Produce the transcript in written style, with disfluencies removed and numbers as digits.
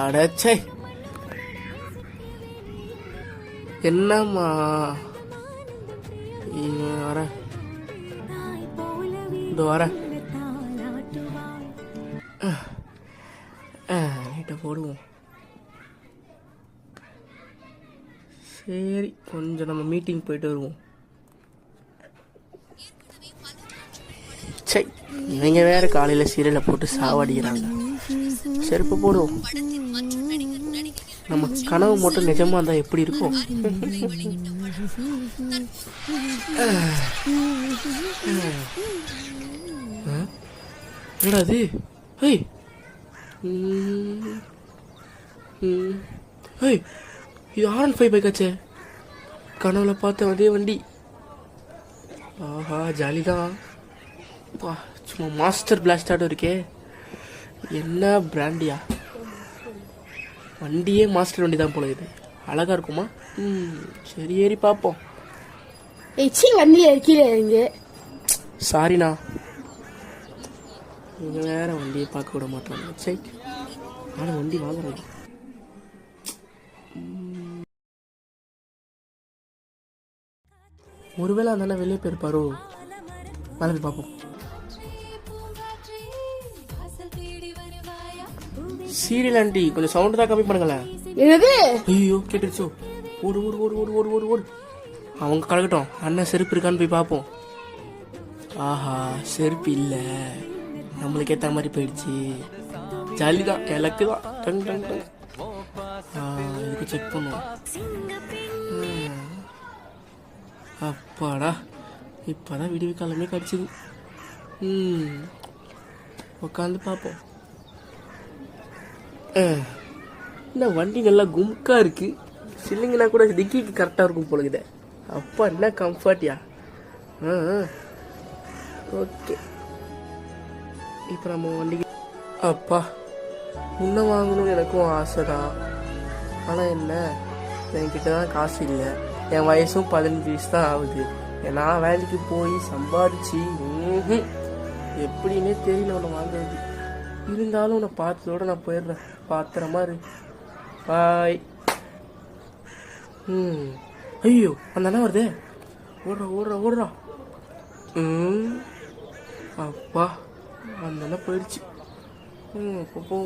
அடச்சை, என்னம்மா வர இந்த வர லைட்டை போடுவோம். சரி, கொஞ்சம் நம்ம மீட்டிங் போயிட்டு வருவோம். சரி, இவங்க வேற காலையில் சீரியலை போட்டு சாவடிக்கிறாங்க. செருப்பு போடுவோம். நம்ம கனவு மட்டும் நிஜமா இருந்தா எப்படி இருக்கும்? என்னடா அது? ஏய், ஏய், இது R15 பைக்காச்சே. கனவுல பார்த்த அதே வண்டி. ஆஹா, ஜாலிதான். சும்மா மாஸ்டர் பிளாஸ்டாட்டும் இருக்கே. என்ன பிராண்டியா? வண்டியே மாஸ்டர் வண்டி தான் போல. இது அழகா இருக்குமா? சரி, ஏறி பார்ப்போம். வண்டியில கீழே இறங்கு. சாரிண்ணா, நீங்க வேற வண்டியை பார்க்க விட மாட்டாங்க. சரி, நானும் வண்டி வாங்குறேன். ஒருவேளை அந்த வெளியே போயிருப்பாரோ? மேலே போய் பார்ப்போம். சீரியல் ஆண்டி, கொஞ்சம் சவுண்ட் தான் கம்மி பண்ணுங்களேன். ஐயோ, கேட்டுருச்சோ? ஓடு ஓடு ஓடு ஓடு ஓடு ஓடு ஓடு. அவங்க கலக்கட்டும். அண்ணன் செருப்பு இருக்கான்னு போய் பார்ப்போம். ஆஹா, செருப்பு இல்லை. நம்மளுக்கு ஏற்ற மாதிரி போயிடுச்சு. ஜாலி தான், எனக்கு தான். Tongue tongue tongue. இதுக்கு செக் பண்ணுவோம். அப்பாடா, இப்போதான் விடிவு காலமே கிடச்சிது. உட்காந்து பார்ப்போம். இந்த வண்டி நல்லா கும்கா இருக்கு. சில்லிங்கன்னா கூட டிக்கிக்கு கரெக்டாக இருக்கும் போலகுதே. அப்பா, என்ன கம்ஃபர்ட்யா. ஓகே, இப்போ நம்ம வண்டிக்கு அப்பா முன்ன வாங்கணும்னு எனக்கும் ஆசை தான். ஆனால் என்ன, என்கிட்ட தான் காசு இல்லை. என் வயசும் 15 வயசு தான் ஆகுது. நான் வேலைக்கு போய் சம்பாதிச்சு எப்படின்னே தெரியல உன்னை வாங்குறது. இருந்தாலும் உன்னை பார்த்ததோட நான் போயிடுறேன். பாத்திரமா இரு. பாய். ஐயோ, அந்த அண்ணா வருதே. ஓடுறா ஓடுறா ஓடுறா. அப்பா, அந்த அண்ணா போயிடுச்சு. போ.